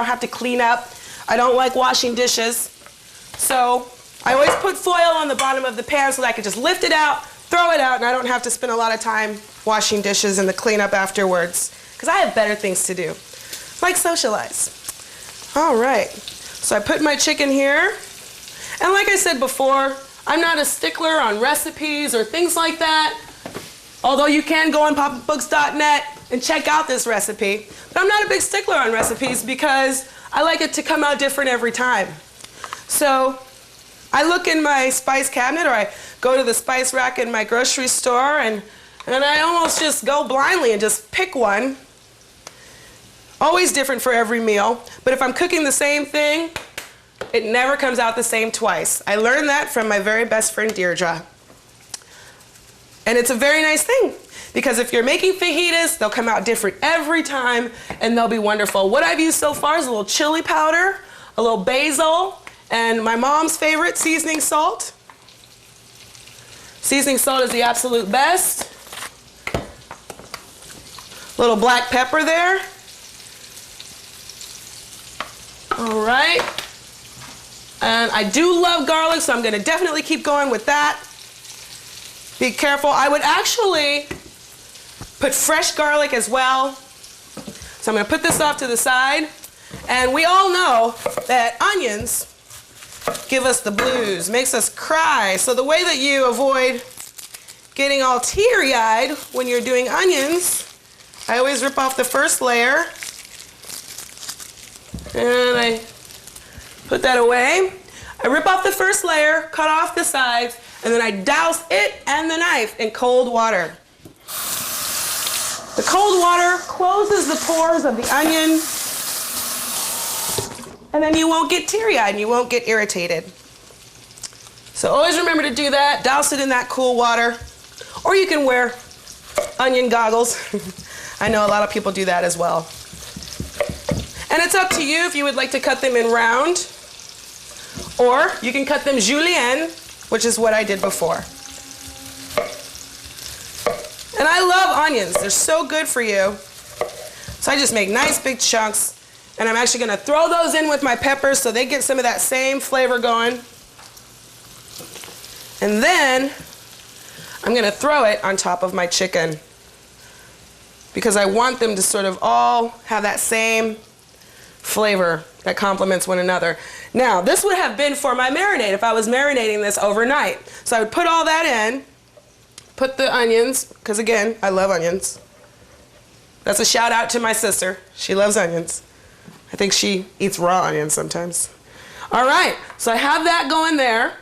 don't have to clean up. I don't like washing dishes. So I always put foil on the bottom of the pan so that I can just lift it out, throw it out, and I don't have to spend a lot of time washing dishes and the cleanup afterwards, because I have better things to do, like socialize. All right, so I put my chicken here. And like I said before, I'm not a stickler on recipes or things like that, although you can go on PapaBooks.net and check out this recipe. But I'm not a big stickler on recipes because I like it to come out different every time. So I look in my spice cabinet, or I go to the spice rack in my grocery store, and I almost just go blindly and just pick one. Always different for every meal, but if I'm cooking the same thing, it never comes out the same twice. I learned that from my very best friend, Deirdre. And it's a very nice thing, because if you're making fajitas, they'll come out different every time, and they'll be wonderful. What I've used so far is a little chili powder, a little basil, and my mom's favorite, seasoning salt. Seasoning salt is the absolute best. A little black pepper there. All right. And I do love garlic, so I'm going to definitely keep going with that. Be careful. I would actually put fresh garlic as well. So I'm going to put this off to the side. And we all know that onions give us the blues, makes us cry. So the way that you avoid getting all teary-eyed when you're doing onions, I always rip off the first layer. And I put that away. I rip off the first layer, cut off the sides, and then I douse it and the knife in cold water. The cold water closes the pores of the onion, and then you won't get teary-eyed and you won't get irritated. So always remember to do that. Douse it in that cool water, or you can wear onion goggles. I know a lot of people do that as well. And it's up to you if you would like to cut them in round, or you can cut them julienne, which is what I did before. And I love onions. They're so good for you. So I just make nice big chunks, and I'm actually going to throw those in with my peppers so they get some of that same flavor going. And then I'm going to throw it on top of my chicken, because I want them to sort of all have that same flavor that complements one another. Now, this would have been for my marinade if I was marinating this overnight. So I would put all that in, put the onions, because again, I love onions. That's a shout out to my sister. She loves onions. I think she eats raw onions sometimes. All right, so I have that going there.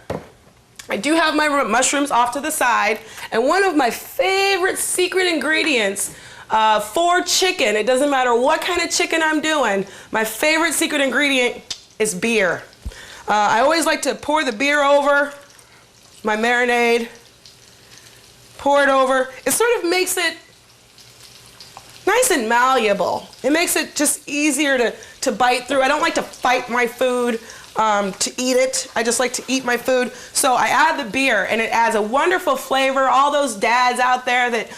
I do have my mushrooms off to the side, and one of my favorite secret ingredients for chicken, it doesn't matter what kind of chicken I'm doing, my favorite secret ingredient is beer. I always like to pour the beer over my marinade, pour it over. It sort of makes it nice and malleable. It makes it just easier to bite through. I don't like to fight my food to eat it. I just like to eat my food. So I add the beer, and it adds a wonderful flavor. All those dads out there that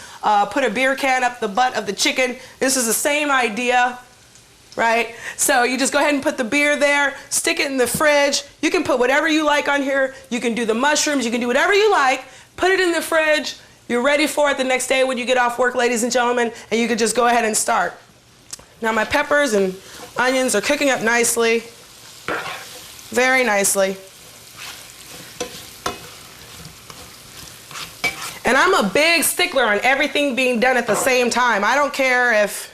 put a beer can up the butt of the chicken, this is the same idea, right? So you just go ahead and put the beer there, stick it in the fridge. You can put whatever you like on here. You can do the mushrooms, you can do whatever you like. Put it in the fridge. You're ready for it the next day when you get off work, ladies and gentlemen, and you can just go ahead and start. Now my peppers and onions are cooking up nicely, very nicely. And I'm a big stickler on everything being done at the same time. I don't care if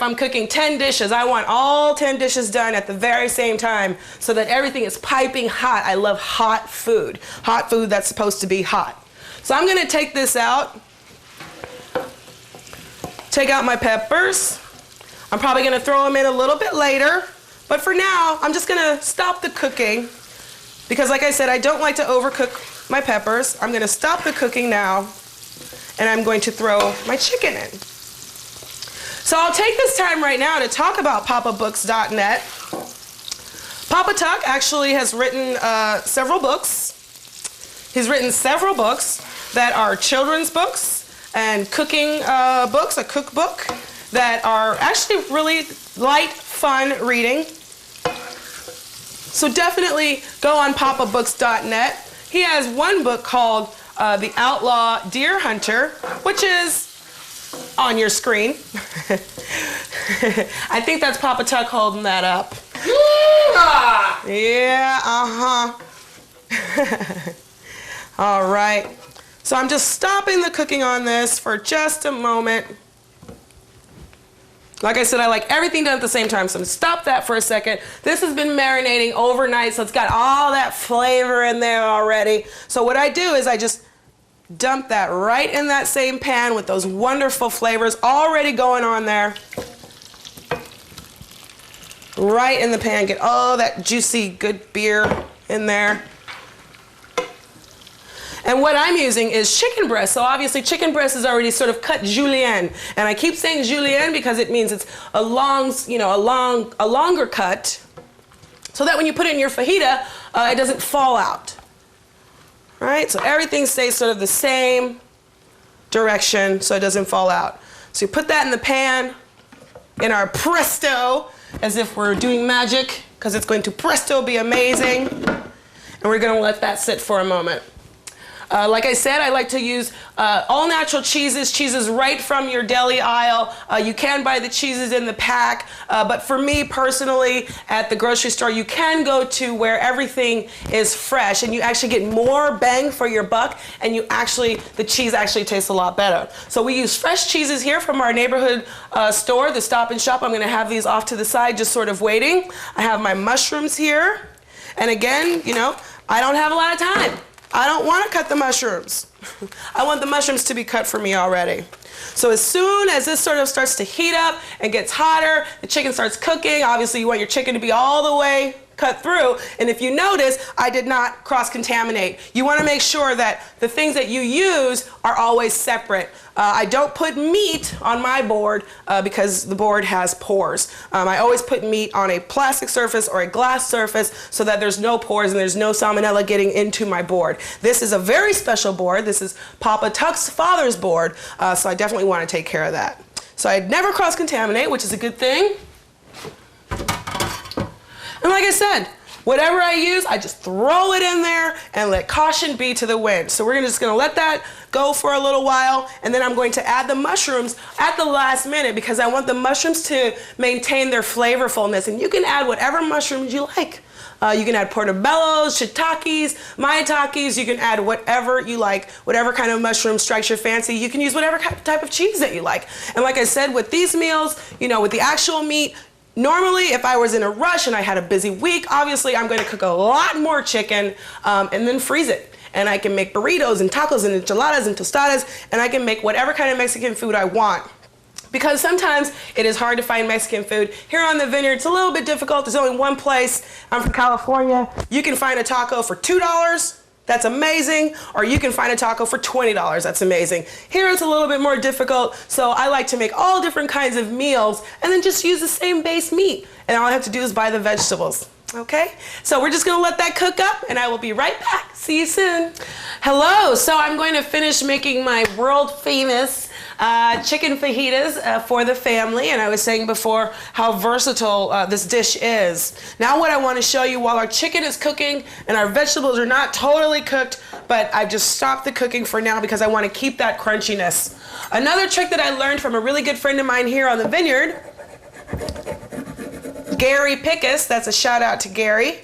I'm cooking 10 dishes. I want all 10 dishes done at the very same time so that everything is piping hot. I love hot food that's supposed to be hot. So I'm going to take this out, take out my peppers. I'm probably going to throw them in a little bit later, but for now, I'm just going to stop the cooking because, like I said, I don't like to overcook my peppers. I'm going to stop the cooking now, and I'm going to throw my chicken in. So I'll take this time right now to talk about PapaBooks.net. PapaTuck actually has written several books. He's written several books that are children's books and cooking books, a cookbook, that are actually really light, fun reading. So definitely go on papabooks.net. He has one book called The Outlaw Deer Hunter, which is on your screen. I think that's PapaTuck holding that up. Yeah, All right. So I'm just stopping the cooking on this for just a moment. Like I said, I like everything done at the same time, so I'm gonna stop that for a second. This has been marinating overnight, so it's got all that flavor in there already. So what I do is I just dump that right in that same pan with those wonderful flavors already going on there. Right in the pan, get all that juicy, good beer in there. And what I'm using is chicken breast. So obviously chicken breast is already sort of cut julienne. And I keep saying julienne because it means it's a long, a longer cut, so that when you put it in your fajita, it doesn't fall out. Right? So everything stays sort of the same direction so it doesn't fall out. So you put that in the pan in our presto, as if we're doing magic, because it's going to presto be amazing. And we're going to let that sit for a moment. Like I said, I like to use all natural cheeses right from your deli aisle. You can buy the cheeses in the pack, but for me personally, at the grocery store, you can go to where everything is fresh and you actually get more bang for your buck, and the cheese actually tastes a lot better. So we use fresh cheeses here from our neighborhood store, the Stop and Shop. I'm gonna have these off to the side just sort of waiting. I have my mushrooms here. And again, I don't have a lot of time. I don't want to cut the mushrooms. I want the mushrooms to be cut for me already. So as soon as this sort of starts to heat up and gets hotter, the chicken starts cooking. Obviously you want your chicken to be all the way cut through. And if you notice, I did not cross-contaminate. You want to make sure that the things that you use are always separate. I don't put meat on my board because the board has pores. I always put meat on a plastic surface or a glass surface so that there's no pores and there's no salmonella getting into my board. This is a very special board. This is PapaTuck's father's board, so I definitely want to take care of that. So I never cross-contaminate, which is a good thing. And like I said, whatever I use, I just throw it in there and let caution be to the wind. So we're just gonna let that go for a little while, and then I'm going to add the mushrooms at the last minute because I want the mushrooms to maintain their flavorfulness. And you can add whatever mushrooms you like. You can add portobellos, shiitakes, maitakes. You can add whatever you like, whatever kind of mushroom strikes your fancy. You can use whatever type of cheese that you like. And like I said, with these meals, with the actual meat, normally, if I was in a rush and I had a busy week, obviously I'm going to cook a lot more chicken and then freeze it. And I can make burritos and tacos and enchiladas and tostadas, and I can make whatever kind of Mexican food I want. Because sometimes it is hard to find Mexican food. Here on the vineyard, it's a little bit difficult. There's only one place. I'm from California. You can find a taco for $2. That's amazing. Or you can find a taco for $20. That's amazing. Here it's a little bit more difficult, so I like to make all different kinds of meals and then just use the same base meat. And all I have to do is buy the vegetables. Okay? So we're just gonna let that cook up and I will be right back. See you soon. Hello, so I'm going to finish making my world famous chicken fajitas for the family, and I was saying before how versatile this dish is. Now what I want to show you, while our chicken is cooking and our vegetables are not totally cooked, but I've just stopped the cooking for now because I want to keep that crunchiness. Another trick that I learned from a really good friend of mine here on the vineyard, Gary Pickus, that's a shout out to Gary,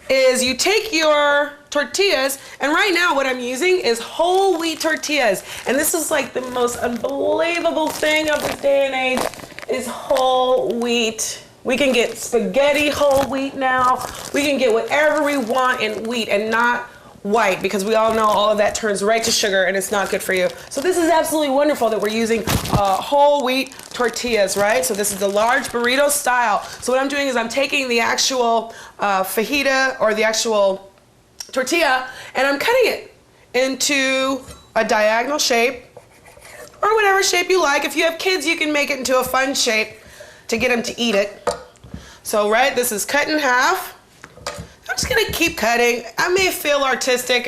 is you take your tortillas, and right now what I'm using is whole wheat tortillas, and this is like the most unbelievable thing of this day and age is whole wheat. We can get spaghetti whole wheat now. We can get whatever we want in wheat and not white, because we all know all of that turns right to sugar and it's not good for you. So this is absolutely wonderful that we're using whole wheat tortillas, right? So this is the large burrito style. So what I'm doing is I'm taking the actual fajita or the actual tortilla and I'm cutting it into a diagonal shape or whatever shape you like. If you have kids, you can make it into a fun shape to get them to eat it. So right, this is cut in half. I'm just gonna keep cutting. I may feel artistic and